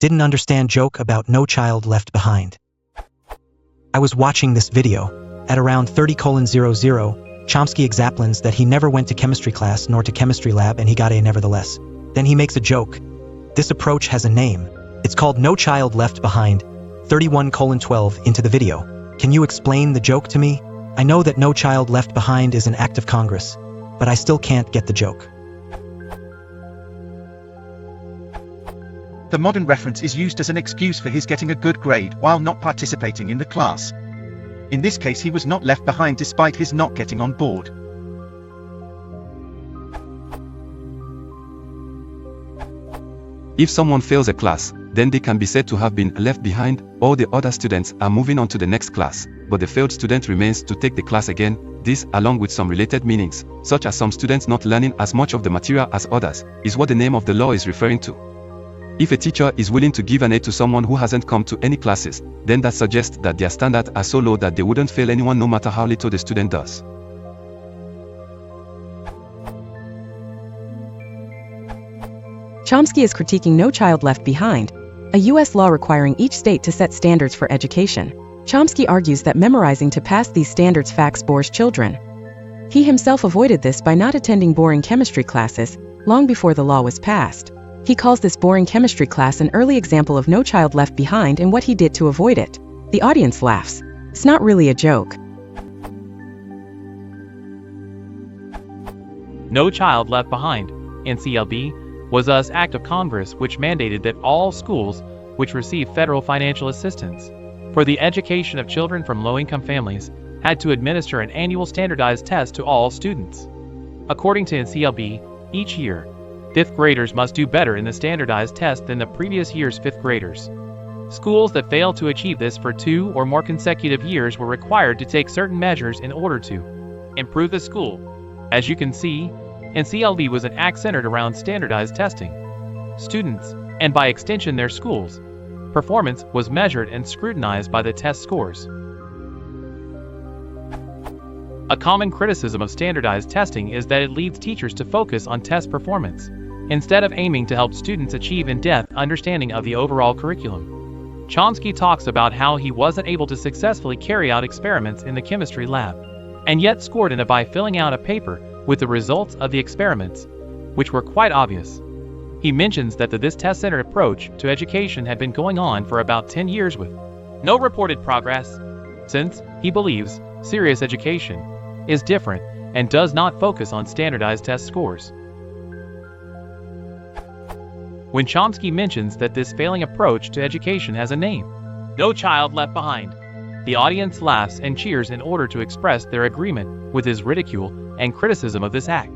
Didn't understand joke about no child left behind. I was watching this video. At around 30:00, Chomsky explains that he never went to chemistry class nor to chemistry lab and he got A nevertheless. Then he makes a joke. This approach has a name. It's called No Child Left Behind. 31:12 into the video. Can you explain the joke to me? I know that No Child Left Behind is an act of Congress, but I still can't get the joke. The modern reference is used as an excuse for his getting a good grade while not participating in the class. In this case, he was not left behind despite his not getting on board. If someone fails a class, then they can be said to have been left behind. All the other students are moving on to the next class, but the failed student remains to take the class again. This, along with some related meanings, such as some students not learning as much of the material as others, is what the name of the law is referring to. If a teacher is willing to give an A to someone who hasn't come to any classes, then that suggests that their standards are so low that they wouldn't fail anyone no matter how little the student does. Chomsky is critiquing No Child Left Behind, a U.S. law requiring each state to set standards for education. Chomsky argues that memorizing to pass these standards facts bores children. He himself avoided this by not attending boring chemistry classes long before the law was passed. He calls this boring chemistry class an early example of No Child Left Behind and what he did to avoid it. The audience laughs. It's not really a joke. No Child Left Behind, NCLB, was an act of Congress which mandated that all schools which receive federal financial assistance for the education of children from low-income families had to administer an annual standardized test to all students. According to NCLB, each year, 5th graders must do better in the standardized test than the previous year's 5th graders. Schools that failed to achieve this for 2 or more consecutive years were required to take certain measures in order to improve the school. As you can see, NCLB was an act centered around standardized testing. Students, and by extension their schools, performance was measured and scrutinized by the test scores. A common criticism of standardized testing is that it leads teachers to focus on test performance, instead of aiming to help students achieve in-depth understanding of the overall curriculum. Chomsky talks about how he wasn't able to successfully carry out experiments in the chemistry lab, and yet scored in it by filling out a paper with the results of the experiments, which were quite obvious. He mentions that this test-centered approach to education had been going on for about 10 years with no reported progress, since, he believes, serious education is different and does not focus on standardized test scores. When Chomsky mentions that this failing approach to education has a name, No Child Left Behind, the audience laughs and cheers in order to express their agreement with his ridicule and criticism of this act.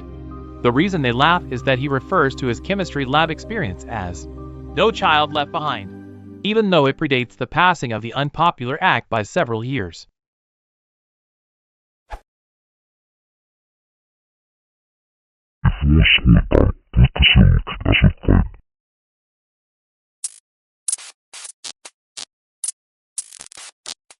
The reason they laugh is that he refers to his chemistry lab experience as No Child Left Behind, even though it predates the passing of the unpopular act by several years. If